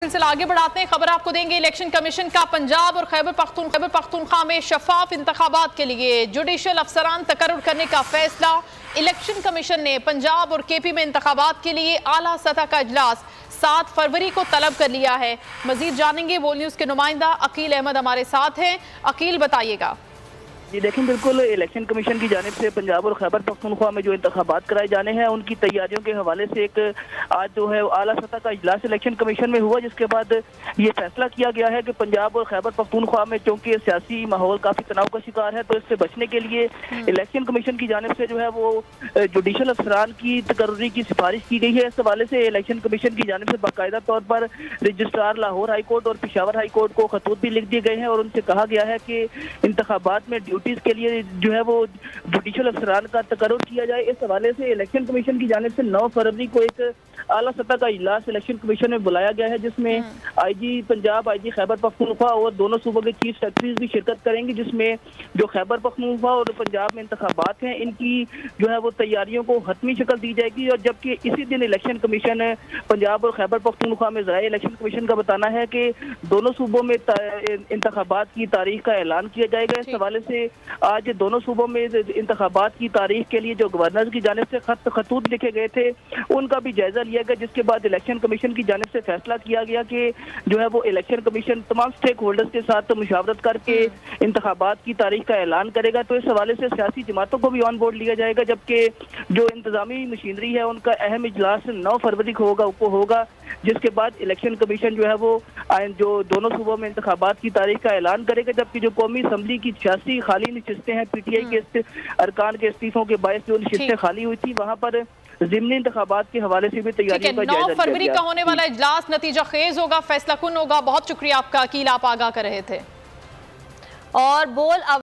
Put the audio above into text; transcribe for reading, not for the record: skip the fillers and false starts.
सिलसिला आगे बढ़ाते हैं। खबर आपको देंगे, इलेक्शन कमीशन का पंजाब और खैबर पख्तूनख्वा में शफाफ इंतखाबात के लिए जुडिशल अफसरान तकर्रुर करने का फैसला। इलेक्शन कमीशन ने पंजाब और केपी में इंतखाबात के लिए आला सतह का इजलास 7 फरवरी को तलब कर लिया है। मजीद जानेंगे, बोल न्यूज के नुमाइंदा अकील अहमद हमारे साथ हैं। अकील, बताइएगा। जी देखें, बिल्कुल इलेक्शन कमीशन की जानिब से पंजाब और खैबर पख्तूनख्वा में जो इंतखाबात कराए जाने हैं उनकी तैयारियों के हवाले से एक आज जो है आला सतह का इजलास इलेक्शन कमीशन में हुआ, जिसके बाद ये फैसला किया गया है कि पंजाब और खैबर पख्तूनख्वा में चूंकि सियासी माहौल काफी तनाव का शिकार है, तो इससे बचने के लिए इलेक्शन कमीशन की जानिब से जो है वो जुडिशल अफसरान की तकर्रुरी की सिफारिश की गई है। इस हवाले से इलेक्शन कमीशन की जानिब से बाकायदा तौर पर रजिस्ट्रार लाहौर हाई कोर्ट और पेशावर हाई कोर्ट को खतूत भी लिख दिए गए हैं और उनसे कहा गया है कि इंतखाबात में के लिए जो है वो जुडिशल अफसरान का तकर्रुर किया जाए। इस हवाले से इलेक्शन कमीशन की जानिब से 9 फरवरी को एक आला सतह का इजलास इलेक्शन कमीशन में बुलाया गया है, जिसमें आईजी पंजाब, आईजी खैबर पख्तूनख्वा और दोनों सूबों के चीफ सेक्रेटरीज भी शिरकत करेंगे, जिसमें जो खैबर पख्तूनख्वा और पंजाब में इंतखाबात हैं इनकी जो है वो तैयारियों को हतमी शक्ल दी जाएगी। और जबकि इसी दिन इलेक्शन कमीशन पंजाब और खैबर पख्तूनख्वा में ज़राए इलेक्शन कमीशन का बताना है कि दोनों सूबों में इंतखाबात की तारीख का ऐलान किया जाएगा। इस हवाले से आज दोनों सूबों में इंतखाबात की तारीख के लिए जो गवर्नर की जानिब से खतूत लिखे गए थे उनका भी जायजा लिया गया, जिसके बाद इलेक्शन कमीशन की जानिब से फैसला किया गया कि जो है वो इलेक्शन कमीशन तमाम स्टेक होल्डर्स के साथ मुशावरत करके इंतखाबात की तारीख का ऐलान करेगा। तो इस हवाले से सियासी जमातों को भी ऑन बोर्ड लिया जाएगा, जबकि जो इंतजामी मशीनरी है उनका अहम इजलास 9 फरवरी को होगा, जिसके बाद इलेक्शन कमीशन जो है वो जो दोनों सूबों में इंतखाबात की तारीख का ऐलान करेगा। जबकि जो कौमी असम्बली की 86 खाली नशिस्तें हैं, पीटीआई के अरकान के इस्तीफों के बायस जो नशिस्तें खाली हुई थी, वहाँ पर ज़िमनी इंतखाबात के हवाले से भी तैयारियों का जायजा 9 फरवरी का होने वाला इजलास नतीजा खेज होगा, फैसला कुन होगा। बहुत शुक्रिया आपका अकील, आप आगाह कर रहे थे। और बोल